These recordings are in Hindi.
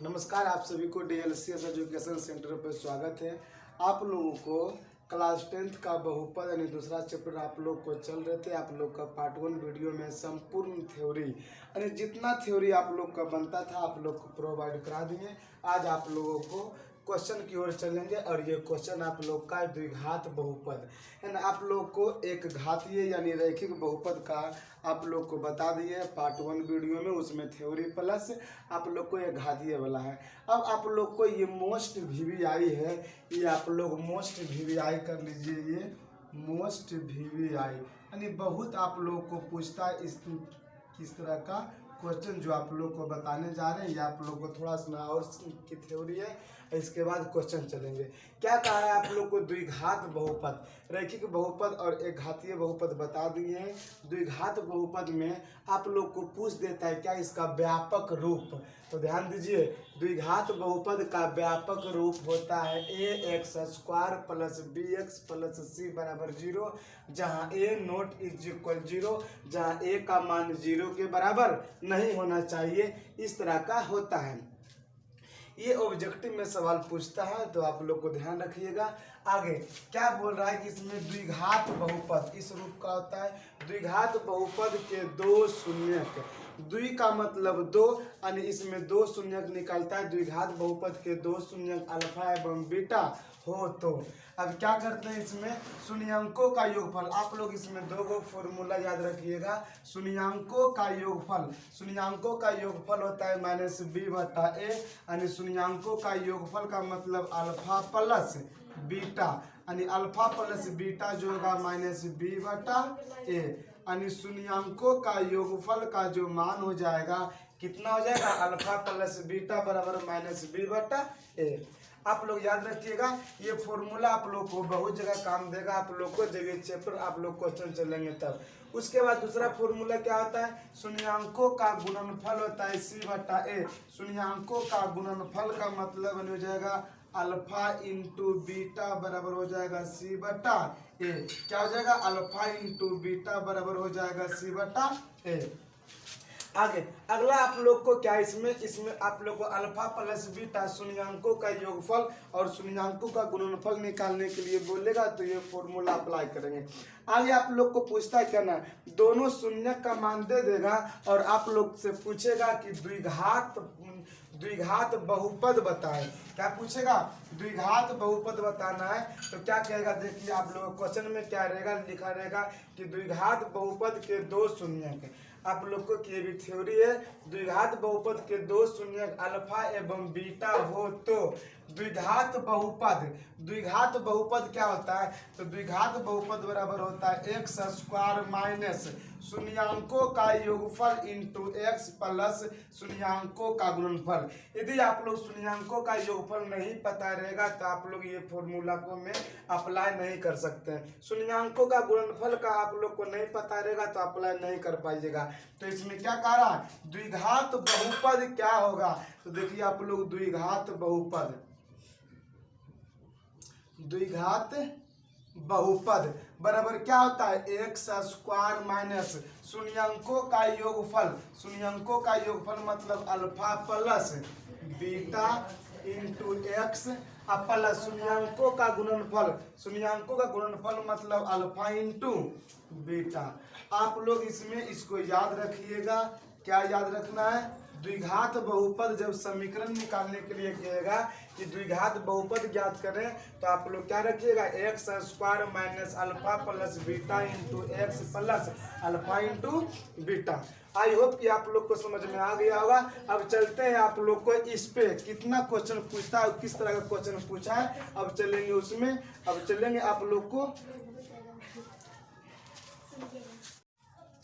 नमस्कार, आप सभी को DLCS एजुकेशन सेंटर पर स्वागत है। आप लोगों को क्लास 10th का बहुपद यानी दूसरा चैप्टर आप लोग को चल रहे थे। आप लोग का पार्ट 1 वीडियो में संपूर्ण थ्योरी यानी जितना थ्योरी आप लोग का बनता था आप लोग को प्रोवाइड करा दिए। आज आप लोगों को क्वेश्चन की ओर चलेंगे और ये क्वेश्चन आप लोग का द्विघात बहुपद है ना। आप लोग को एक घातीय यानी रैखिक बहुपद का आप लोग को बता दिए पार्ट 1 वीडियो में, उसमें थ्योरी प्लस आप लोग को एक घातीय वाला है। अब आप लोग को ये मोस्ट VVI है, ये आप लोग मोस्ट VVI कर लीजिए। ये मोस्ट VVI यानी बहुत आप लोग को पूछता है इस किस तरह का क्वेश्चन जो आप लोग को बताने जा रहे हैं। ये आप लोग को थोड़ा सा और की थ्योरी है, इसके बाद क्वेश्चन चलेंगे। क्या कहा है आप लोग को द्विघात बहुपद, रैखिक बहुपद और एक घातीय बहुपद बता दिए हैं। द्विघात बहुपद में आप लोग को पूछ देता है क्या इसका व्यापक रूप, तो ध्यान दीजिए। द्विघात बहुपद का व्यापक रूप होता है ax² + bx + c = 0, जहाँ a नॉट इज इक्वल 0, जहाँ a का मान 0 के बराबर नहीं होना चाहिए, इस तरह का होता है। ये ऑब्जेक्टिव में सवाल पूछता है, तो आप लोग को ध्यान रखिएगा। आगे क्या बोल रहा है कि इसमें द्विघात बहुपद इस रूप का होता है। द्विघात बहुपद के दो शून्यक, द्वि का मतलब दो यानी इसमें दो शून्यक निकलता है। द्विघात बहुपद के दो शून्यक अल्फा एवं बीटा हो तो अब क्या करते हैं, इसमें शून्यंकों का योगफल। आप लोग इसमें दो गो फॉर्मूला याद रखिएगा। शून्यंकों का योगफल, शून्यंकों का योगफल होता है -b/a यानी शून्यंकों का योगफल का मतलब अल्फा प्लस बीटा यानी अल्फा प्लस बीटा जो होगा -b/a यानी शून्यंकों का योगफल का जो मान हो जाएगा कितना हो जाएगा, अल्फा प्लस बीटा बराबर -b/a। आप लोग याद रखिएगा, ये फॉर्मूला आप लोग को बहुत जगह काम देगा। आप लोग को जब ये चैप्टर आप लोग क्वेश्चन चलेंगे तब। उसके बाद दूसरा फॉर्मूला क्या होता है, शून्यंकों का गुणनफल होता है c/a। शून्यंकों का गुणनफल का मतलब हो जाएगा अल्फा इंटू बीटा बराबर हो जाएगा c/a। क्या हो जाएगा, अल्फा इंटू बीटा बराबर हो जाएगा c/a। आगे अगला आप लोग को क्या इसमें आप लोग को अल्फा प्लस बीटा शून्यंकों का योगफल और शून्यंकों का गुणनफल निकालने के लिए बोलेगा, तो ये फॉर्मूला अप्लाई करेंगे। आगे आप लोग को पूछता है क्या ना, दोनों शून्यक का मान दे देगा और आप लोग से पूछेगा कि द्विघात बहुपद बताए। क्या पूछेगा, द्विघात बहुपद बताना है, तो क्या कहेगा देखिए। आप लोग क्वेश्चन में क्या रहेगा, लिखा रहेगा कि द्विघात बहुपद के दो शून्यक। आप लोग को ये भी थ्योरी है, द्विघात बहुपद के दो शून्यक अल्फा एवं बीटा हो तो द्विघात बहुपद। द्विघात बहुपद क्या होता है, तो द्विघात बहुपद बराबर होता है x² - शून्यंकों का योगफल इंटू x प्लस शून्यंकों का गुणनफल। यदि आप लोग शून्यंकों का योगफल नहीं पता रहेगा तो आप लोग ये फॉर्मूला को में अप्लाई नहीं कर सकते हैं। शून्यंकों का गुणनफल का आप लोग को नहीं पता रहेगा तो अप्लाई नहीं कर पाइएगा। तो इसमें क्या कह रहा है, द्विघात बहुपद क्या होगा, तो देखिए आप लोग द्विघात बहुपद, द्विघात बहुपद बराबर क्या होता है x² - शून्यंकों का योगफल। शून्यंकों का योगफल मतलब alpha plus beta into x plus शून्यंकों का गुणनफल। शून्यंकों का गुणनफल मतलब अल्फा इंटू बीटा। आप लोग इसमें इसको याद रखिएगा। क्या याद रखना है, द्विघात बहुपद जब समीकरण निकालने के लिए कहेगा कि द्विघात बहुपद ज्ञात करें, तो आप लोग क्या रखिएगा, x² - alpha plus beta into x plus alpha into beta. I hope कि आप लोग को समझ में आ गया होगा। अब चलते हैं आप लोग को इस पे कितना क्वेश्चन पूछता है, किस तरह का क्वेश्चन पूछा है, अब चलेंगे उसमें। अब चलेंगे आप लोग को,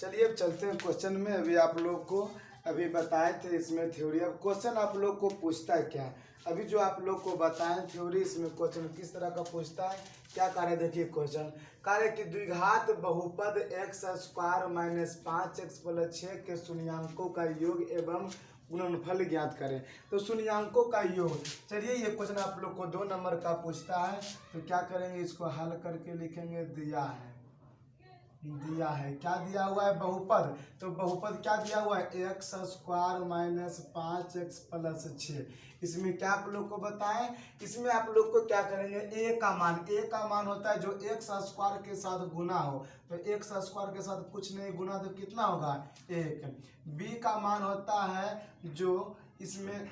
चलिए अब चलते हैं क्वेश्चन में। अभी आप लोग को अभी बताए थे इसमें थ्योरी। अब क्वेश्चन आप लोग को पूछता है क्या, अभी जो आप लोग को बताएं थ्योरी, इसमें क्वेश्चन किस तरह का पूछता है, क्या कार्य देखिए। क्वेश्चन कार्य कि द्विघात बहुपद x² - 5x + 6 के शून्यंकों का योग एवं गुणनफल ज्ञात करें। तो शून्यंकों का योग, चलिए ये क्वेश्चन आप लोग को 2 नंबर का पूछता है, तो क्या करेंगे, इसको हल करके लिखेंगे दिया है। दिया है। क्या दिया हुआ है? बहुपद। तो बहुपद क्या दिया हुआ है? X square minus 5x plus 6। इसमें क्या आप लोग को बताएं, इसमें आप लोग को क्या करेंगे, ए का मान होता है जो एक्स स्क्वायर के साथ गुना हो। तो एक्स स्क्वायर के साथ कुछ नहीं गुना तो कितना होगा? 1। बी का मान होता है जो इसमें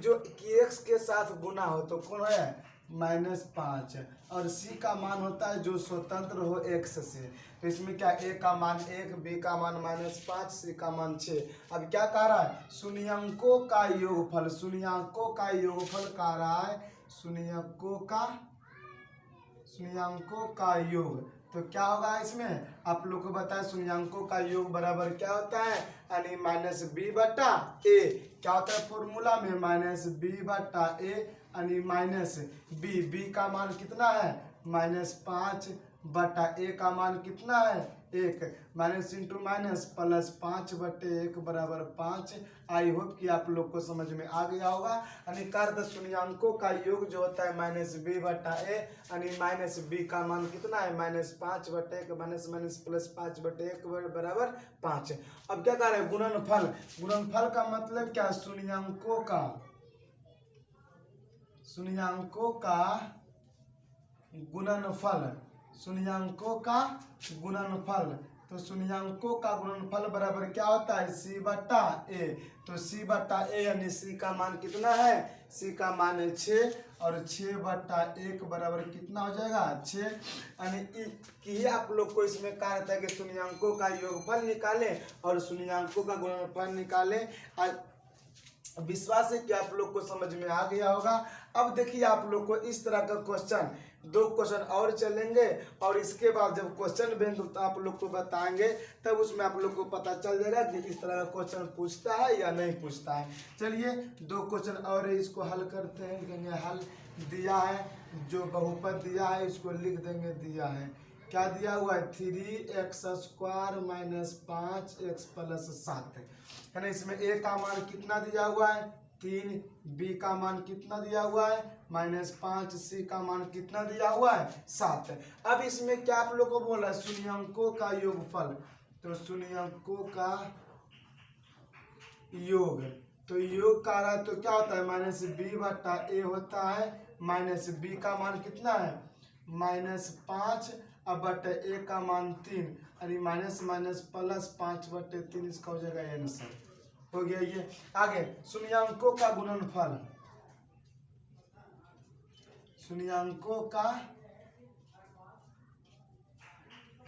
जो एक्स के साथ गुना हो तो कौन है? -5। और सी का मान होता है जो स्वतंत्र हो एक्स से। तो इसमें क्या, ए का मान 1, बी का मान -5, सी का मान 6। अब क्या कह रहा है? शून्यंकों का योगफल। शून्यंकों का योगफल कह रहा है, शून्यंकों का योग। तो क्या होगा इसमें? आप लोग को बताया शून्यंकों का योग बराबर क्या होता है? यानी -b/a। क्या होता है फॉर्मूला में? -b/a यानी -b का मान कितना है? -5/a का मान कितना है? 1। माइनस इंटू माइनस प्लस 5/1 बराबर 5। आई होप कि आप लोग को समझ में आ गया होगा। यानी कार्य शून्यंकों का योग जो होता है -b/a यानी -b का मान कितना है? -5/1 माइनस प्लस 5/1 बराबर 5। अब क्या कह रहे हैं? गुणनफल। गुणनफल का मतलब क्या? शून्यंकों का गुणनफल। शून्यंकों का गुणनफल। तो शून्यंकों का गुणनफल बराबर क्या होता है? c/a। तो c/a यानी c का मान कितना है? c का मान है 6 और 6/1 बराबर कितना हो जाएगा? 6। यानी कि आप लोग को इसमें कहा जाता है कि शून्यंकों का योगफल निकालें और शून्यंकों का गुणनफल निकालें। विश्वास है कि आप लोग को समझ में आ गया होगा। अब देखिए आप लोग को इस तरह का क्वेश्चन, 2 क्वेश्चन और चलेंगे और इसके बाद जब क्वेश्चन बैंक तो आप लोग को बताएंगे, तब उसमें आप लोग को पता चल जाएगा कि इस तरह का क्वेश्चन पूछता है या नहीं पूछता है। चलिए 2 क्वेश्चन और है, इसको हल करते हैं। कहेंगे हल दिया है, जो बहुपद दिया है इसको लिख देंगे। दिया है क्या दिया हुआ है? 3x² माइनस 5x प्लस 7 है ना। इसमें a का मान कितना दिया हुआ है? 3। b का मान कितना दिया हुआ है? -5। c का मान कितना दिया हुआ है? 7। अब इसमें क्या आप लोग को बोला है? शून्यंकों का योगफल। तो शून्यंकों का योग, तो योग का रहा तो क्या होता है? -b/a होता है। -b का मान कितना है? -5 अब a का मान 3 यानी माइनस प्लस 5/3 इसका हो जाएगा आंसर। हो गया ये। आगे शून्यंकों का गुणनफल। शून्यंकों का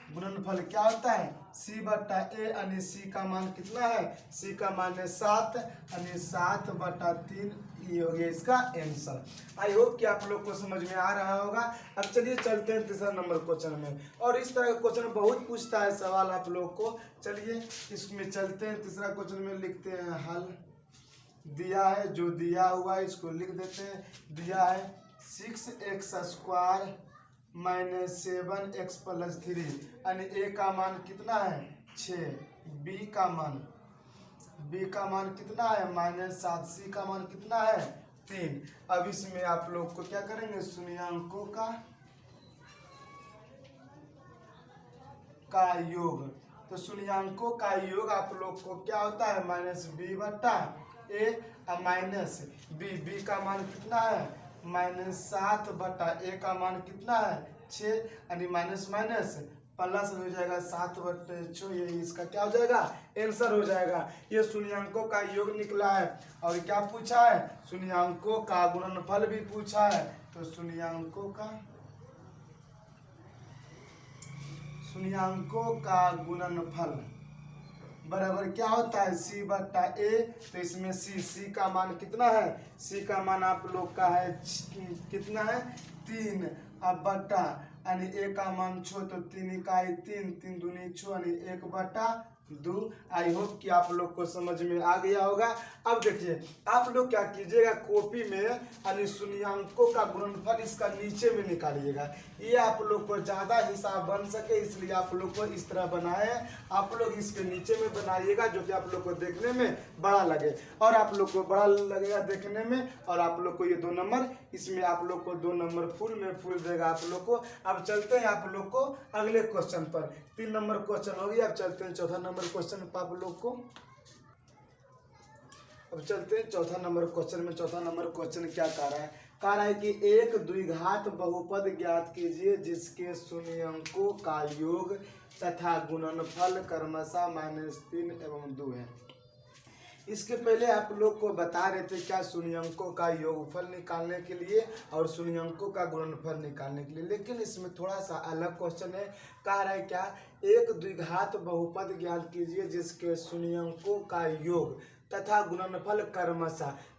गुणनफल क्या होता है? c/a यानी c का मान कितना है? c का मान है 7 यानी 7/3। ये हो गया इसका आंसर। आई होप कि आप लोग को समझ में आ रहा होगा। अब चलिए चलते हैं तीसरा नंबर क्वेश्चन में। और इस तरह का क्वेश्चन बहुत पूछता है सवाल आप लोग को। चलिए इसमें चलते हैं। तीसरा क्वेश्चन में लिखते हैं हल। दिया है, जो दिया हुआ है इसको लिख देते हैं। दिया है 6x² माइनस 7x प्लस 3 यानी a का मान कितना है? 6। b का मान कितना है? -7। c का मान कितना है? 3। अब इसमें आप लोग को क्या करेंगे? शून्यंकों का योग। तो शून्यंकों का योग आप लोग को क्या होता है? -b/a माइनस b का मान कितना है? -7/a का मान कितना है? 6 यानी माइनस प्लस हो जाएगा 7/6। ये इसका क्या हो जाएगा? आंसर हो जाएगा। ये शून्यंकों का योग निकला है। और क्या पूछा है? शून्यंकों का गुणनफल भी पूछा है। तो शून्यंकों का गुणनफल बराबर क्या होता है? c/a। तो इसमें c का मान कितना है? c का मान आप लोग का है कितना है? 3 अब बटा यानी a का मान 6 तो 3 इकाई 3, 3 दूनी 6 यानी 1/3 2। आई होप कि आप लोग को समझ में आ गया होगा। अब देखिए आप लोग क्या कीजिएगा, कॉपी में यानी शून्यांकों का गुणनफल इसका नीचे में निकालिएगा। ये आप लोग को ज़्यादा हिसाब बन सके इसलिए आप लोग को इस तरह बनाए हैं। आप लोग इसके नीचे में बनाइएगा जो कि आप लोग को देखने में बड़ा लगे, और आप लोग को बड़ा लगेगा देखने में, और आप लोग को ये 2 नंबर, इसमें आप लोग को 2 नंबर फुल में फुल देगा आप लोग को। अब चलते हैं आप लोग को अगले क्वेश्चन पर। 3 नंबर क्वेश्चन हो गया, अब चलते हैं चौथा नंबर क्वेश्चन पर आप लोग को। अब चलते हैं चौथा नंबर क्वेश्चन में। चौथा नंबर क्वेश्चन क्या कह रहा है? कह रहा है कि एक द्विघात बहुपद ज्ञात कीजिए जिसके शून्यंकों का योग तथा गुणनफल क्रमशः -3 एवं 2 है। इसके पहले आप लोग को बता रहे थे क्या शून्यंकों का योगफल निकालने के लिए और शून्यंकों का गुणनफल निकालने के लिए, लेकिन इसमें थोड़ा सा अलग क्वेश्चन है। कह रहा है क्या, एक द्विघात बहुपद ज्ञात कीजिए जिसके शून्यंकों का योग तथा गुणनफल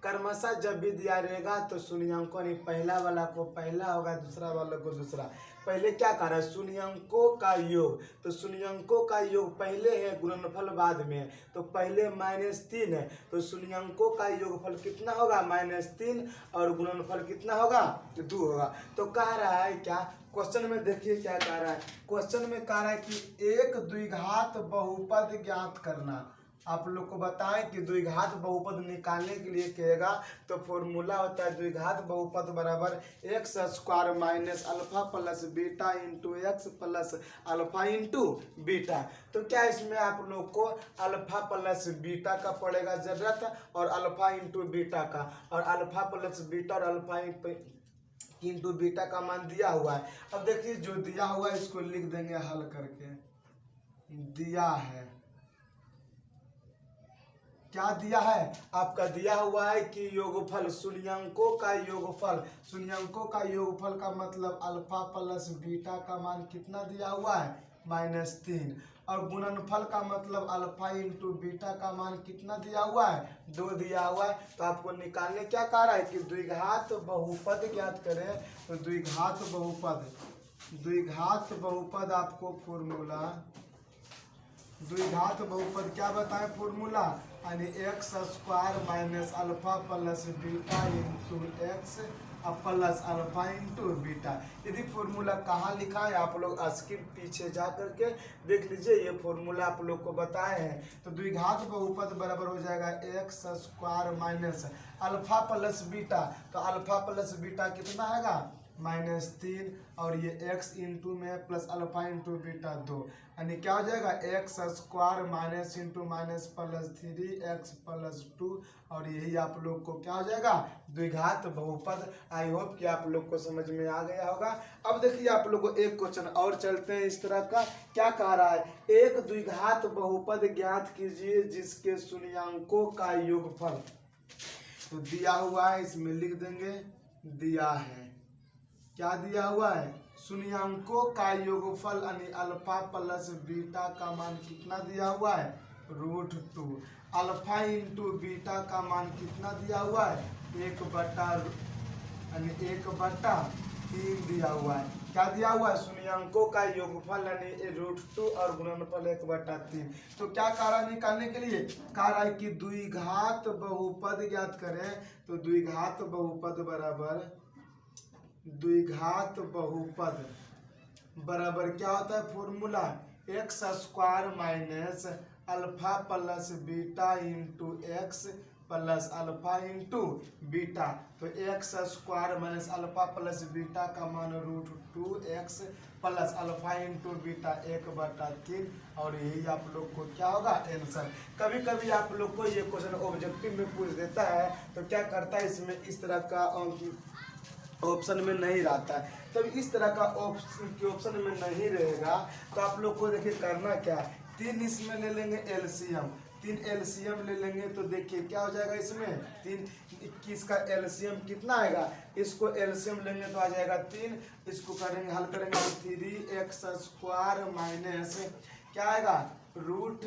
क्रमशः जब भी दिया रहेगा तो शून्यंकों नहीं, पहला वाला को पहला होगा, दूसरा वाला को दूसरा। पहले क्या कर रहा है, शून्यंकों का योग, तो शून्यंकों का योग पहले है, गुणनफल बाद में है। तो पहले -3 है, तो शून्यंकों का योगफल कितना होगा, -3, और गुणनफल कितना होगा, 2 होगा। तो कह रहा है क्या, क्वेश्चन में देखिए क्या कह रहा है। क्वेश्चन में कह रहा है कि एक द्विघात बहुपद ज्ञात करना। आप लोग को बताएं कि द्विघात बहुपद निकालने के लिए कहेगा तो फॉर्मूला होता है द्विघात बहुपद बराबर x² minus alpha plus beta into x plus alpha into beta. तो क्या इसमें आप लोग को अल्फा प्लस बीटा का पड़ेगा जरूरत, और अल्फा इंटू बीटा का, और अल्फा प्लस बीटा और अल्फा इंटू बीटा का मान दिया हुआ है। अब देखिए जो दिया हुआ है इसको लिख देंगे हल करके। दिया है, क्या दिया है आपका, दिया हुआ है कि योगफल शून्यंकों का योगफल, शून्यंकों का योगफल का मतलब अल्फा प्लस बीटा का मान कितना दिया हुआ है, -3, और गुणनफल का मतलब अल्फा इंटू बीटा का मान कितना दिया हुआ है, 2 दिया हुआ है। तो आपको निकालने क्या कह रहा है कि द्विघात बहुपद ज्ञात करें। तो द्विघात बहुपद आपको फॉर्मूला, द्विघात बहुपद क्या बताएं फॉर्मूला, यानी x² minus alpha plus beta into x plus alpha into beta. यदि फॉर्मूला कहाँ लिखा है आप लोग स्किप पीछे जा करके देख लीजिए, ये फॉर्मूला आप लोग को बताए हैं। तो द्विघात बहुपद बराबर हो जाएगा x² minus alpha plus beta, तो अल्फा प्लस बीटा कितना आएगा, -3, और ये x इंटू में प्लस अल्फा इंटू बीटा 2, यानी क्या हो जाएगा x² minus into minus plus 3x plus 2, और यही आप लोग को क्या हो जाएगा, द्विघात बहुपद। आई होप कि आप लोग को समझ में आ गया होगा। अब देखिए आप लोग को एक क्वेश्चन और चलते हैं इस तरह का। क्या कह रहा है, एक द्विघात बहुपद ज्ञात कीजिए जिसके शून्यंकों का योगफल। तो दिया हुआ है, इसमें लिख देंगे, दिया है, क्या दिया हुआ है, शून्यंकों का योगफल यानी अल्फा प्लस बीटा का मान कितना दिया हुआ है, √2, अल्फा इंटू बीटा का मान कितना दिया हुआ है, 1/3 दिया हुआ है। क्या दिया हुआ है, शून्यंकों का योगफल यानी √2 और गुणनफल 1/3। तो क्या कह रहा है निकालने के लिए, कह रहा है कि द्विघात बहुपद ज्ञात करें। तो द्विघात बहुपद बराबर, द्विघात बहुपद बराबर क्या होता है formula, x² minus alpha plus beta into x plus alpha into beta. तो x² minus alpha plus beta का मान √2x plus alpha into beta 1/3, और यही आप लोग को क्या होगा आंसर। कभी कभी आप लोग को ये क्वेश्चन ऑब्जेक्टिव में पूछ देता है, तो क्या करता है इसमें इस तरह का ऑप्शन में नहीं रहता है। तब इस तरह का ऑप्शन में नहीं रहेगा तो आप लोग को देखिए करना क्या है, 3 इसमें ले लेंगे एलसीएम, 3 एलसीएम ले लेंगे तो देखिए क्या हो जाएगा इसमें 3, 21 का एलसीएम कितना आएगा, इसको एलसीएम लेंगे तो आ जाएगा 3, इसको करेंगे हल करेंगे तो 3x² माइनस क्या आएगा रूट,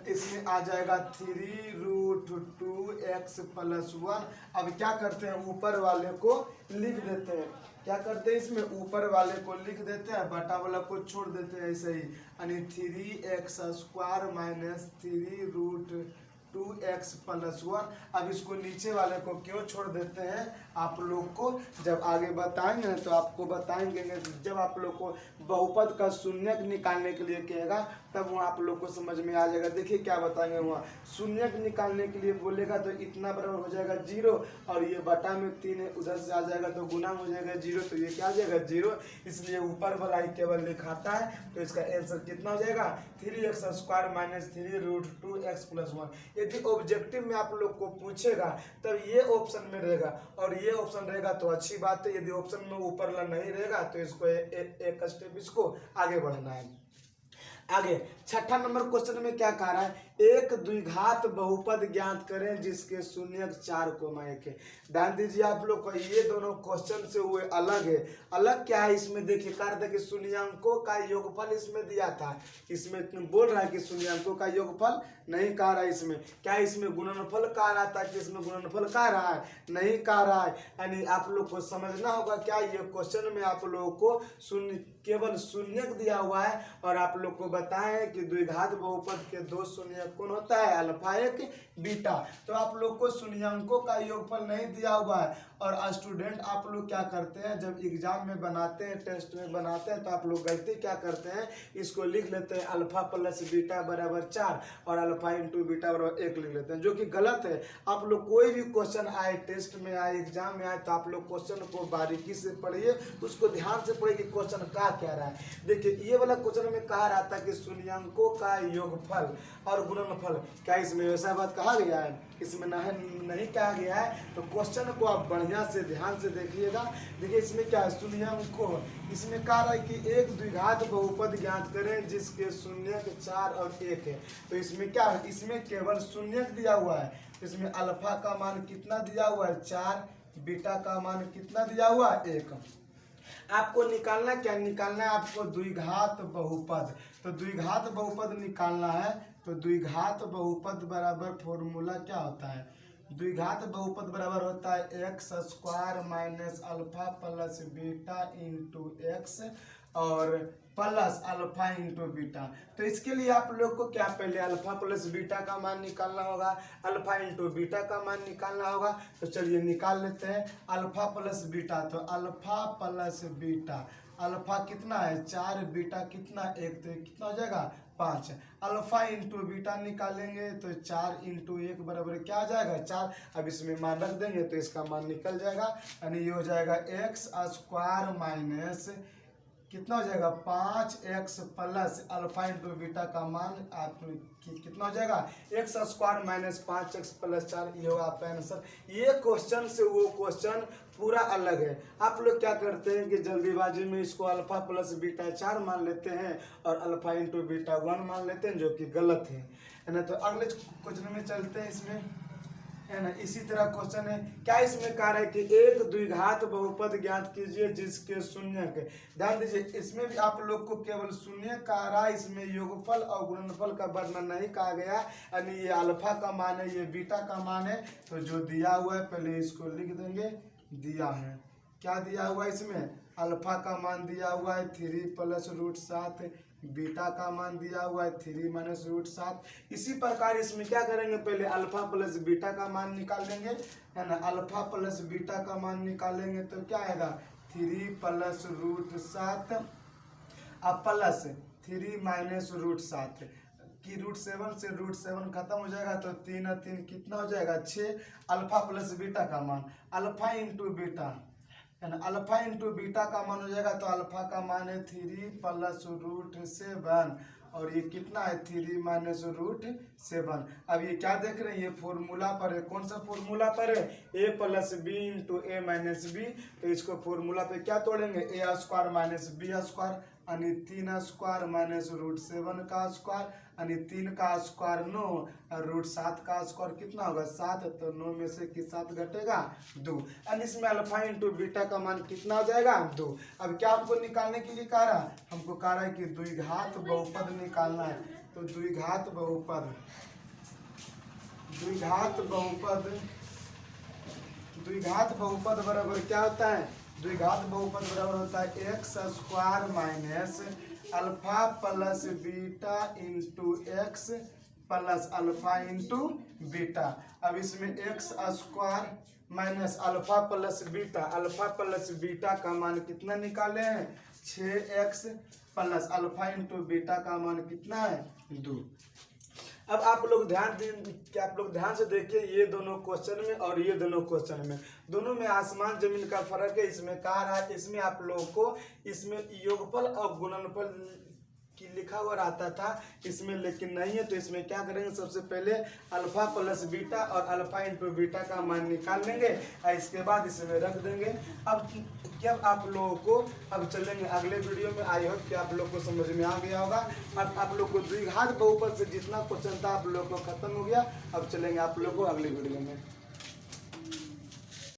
इसमें आ जाएगा 3√2x + 1। अब क्या करते हैं ऊपर वाले को लिख देते हैं, क्या करते हैं इसमें ऊपर वाले को लिख देते हैं, बटा वाला को छोड़ देते हैं ऐसे ही, यानी 3x² माइनस 3√2x + 1। अब इसको नीचे वाले को क्यों छोड़ देते हैं, आप लोग को जब आगे बताएंगे तो आपको बताएंगे, जब आप लोग को बहुपद का शून्यक निकालने के लिए कहेगा तब वहाँ आप लोग को समझ में आ जाएगा। देखिए क्या बताएंगे, वहाँ शून्यक निकालने के लिए बोलेगा तो इतना बराबर हो जाएगा 0, और ये बटा में 3 है, उधर से आ जाएगा तो गुना हो जाएगा 0, तो ये क्या आ जाएगा 0, इसलिए ऊपर वाला ही केवल लिखाता है। तो इसका आंसर कितना हो जाएगा 3x² माइनस 3√2x + 1। यदि ऑब्जेक्टिव में आप लोग को पूछेगा तब ये ऑप्शन में रहेगा और ये ऑप्शन रहेगा तो अच्छी बात है, यदि ऑप्शन में ऊपर वाला नहीं रहेगा तो इसको एक स्टेप इसको आगे बढ़ना है। आगे 6ठा नंबर क्वेश्चन में क्या कह रहा है, एक द्विघात बहुपद ज्ञात करें जिसके शून्यक 4,1 है। ध्यान दीजिए आप लोग को, ये दोनों क्वेश्चन से हुए अलग है। अलग क्या है इसमें, देखिए कह रहा था कि शून्यांकों का योगफल इसमें दिया था, इसमें बोल रहा है कि शून्यांकों का योगफल नहीं कह रहा है, इसमें क्या इसमें गुणनफल कह रहा था कि इसमें गुणनफल कह रहा है, नहीं कह रहा है। यानी आप लोग को समझना होगा क्या ये क्वेश्चन में आप लोगों को केवल शून्यक दिया हुआ है और आप लोग को बताएं कि द्विघात बहुपद के 2 शून्यक कौन होता है, अल्फा एक बीटा। तो आप लोग को शून्यांकों का योगफल नहीं दिया हुआ है। और स्टूडेंट आप लोग क्या करते हैं, जब एग्जाम में बनाते हैं, टेस्ट में बनाते हैं, तो आप लोग गलती क्या करते हैं, इसको लिख लेते हैं अल्फा + बीटा = 4 और अल्फा × बीटा = 1 लिख लेते हैं, जो कि गलत है। आप लोग कोई भी क्वेश्चन आए, टेस्ट में आए, एग्जाम में आए, तो आप लोग क्वेश्चन को बारीकी से पढ़िए, उसको ध्यान से पढ़िए कि क्वेश्चन क्या कह रहा है। देखिए ये वाला क्वेश्चन में कहा रहा था कि शून्यांकों का योगफल और गुणनफल, क्या इसमें ऐसा बात कहा गया है, इसमें नहीं कहा गया है। तो क्वेश्चन को आप बढ़िया से ध्यान से देखिएगा। देखिए इसमें क्या है, शून्यांकों, इसमें कहा रहा है कि एक द्विघात बहुपद ज्ञात करें जिसके शून्यक 4 और 1 है। तो इसमें क्या है, इसमें केवल शून्यक दिया हुआ है, इसमें अल्फा का मान कितना दिया हुआ है 4, बीटा का मान कितना दिया हुआ है 1। आपको निकालना क्या, निकालना है आपको द्विघात बहुपद। तो द्विघात बहुपद निकालना है, तो द्विघात बहुपद बराबर फॉर्मूला क्या होता है, द्विघात बहुपद बराबर होता है x² minus alpha plus beta into x और प्लस अल्फा इंटू बीटा। तो इसके लिए आप लोग को क्या, पहले अल्फा प्लस बीटा का मान निकालना होगा, अल्फा इंटू बीटा का मान निकालना होगा। तो चलिए निकाल लेते हैं अल्फा प्लस बीटा। तो अल्फा प्लस बीटा, अल्फा कितना है 4, बीटा कितना 1, तो कितना हो जाएगा 5। अल्फा इंटू बीटा निकालेंगे तो 4 × 1 बराबर क्या आ जाएगा 4। अब इसमें मान रख देंगे तो इसका मान निकल जाएगा, यानी ये हो जाएगा x² माइनस कितना हो जाएगा 5x plus alpha into beta का मान आप कितना हो जाएगा x² माइनस 5x प्लस 4, ये होगा आपका आंसर। ये क्वेश्चन से वो क्वेश्चन पूरा अलग है। आप लोग क्या करते हैं कि जल्दीबाजी में इसको अल्फा प्लस बीटा 4 मान लेते हैं और अल्फा इंटू बीटा 1 मान लेते हैं, जो कि गलत है ना। तो अगले क्वेश्चन में चलते हैं, इसमें है ना इसी तरह क्वेश्चन है। क्या इसमें कह रहा है कि एक द्विघात बहुपद ज्ञात कीजिए जिसके शून्यक, ध्यान दीजिए इसमें भी आप लोग को केवल शून्य कह रहा है, इसमें योगफल और गुणनफल का वर्णन नहीं कहा गया। यानी ये अल्फा का मान है, ये बीटा का मान है। तो जो दिया हुआ है पहले इसको लिख देंगे, दिया है क्या दिया हुआ है, इसमें अल्फा का मान दिया हुआ है 3 + √7, बीटा का मान दिया हुआ है 3 - √7। इसी प्रकार इसमें क्या करेंगे, पहले अल्फा प्लस बीटा का मान निकाल लेंगे, है ना। अल्फा प्लस बीटा का मान निकालेंगे तो क्या आएगा 3 + √7 अब प्लस 3 - √7 की √7 से √7 खत्म हो जाएगा तो 3 और 3 कितना हो जाएगा 6। अल्फा प्लस बीटा का मान अल्फा इंटू बीटा, है ना, अल्फा इंटू बीटा का मान हो जाएगा। तो अल्फा का मान है 3 + √7 और ये कितना है 3 - √7। अब ये क्या देख रहे हैं, ये फॉर्मूला पर है। कौन सा फॉर्मूला पर है, a + b × a - b। तो इसको फॉर्मूला पे क्या तोड़ेंगे, a² - b² यानी 3² - √7 का स्क्वायर, यानी 3 का स्क्वायर 9 और √7 का स्क्वायर कितना होगा 7। तो 9 में से 7 घटेगा 2, यानी इसमें अल्फा इंटू बीटा का मान कितना हो जाएगा 2। अब क्या हमको निकालने के लिए कह रहा है, हमको कह रहा है कि द्विघात बहुपद निकालना है। तो द्विघात बहुपद, द्विघात बहुपद बराबर क्या होता है द्विघात बहुपद बराबर होता है x square minus alpha plus beta into x plus alpha into beta. अब इसमें x square minus alpha plus beta का मान कितना निकाले हैं 6x plus alpha into beta का मान कितना है 2। अब आप लोग ध्यान से देखिए, ये दोनों क्वेश्चन में और ये दोनों क्वेश्चन में, दोनों में आसमान जमीन का फर्क है। इसमें कहा रहा है, इसमें आप लोगों को इसमें योगफल और गुणनफल की लिखा हुआ रहता था, इसमें लेकिन नहीं है। तो इसमें क्या करेंगे, सबसे पहले अल्फा प्लस बीटा और अल्फा इंटू बीटा का मान निकाल लेंगे और इसके बाद इसमें रख देंगे। अब क्या आप लोगों को अब चलेंगे अगले वीडियो में। आई होप कि आप लोग को समझ में आ गया होगा। अब आप लोग को द्विघात बहुपद से जितना क्वेश्चन था आप लोग को खत्म हो गया। अब चलेंगे आप लोग को अगले वीडियो में।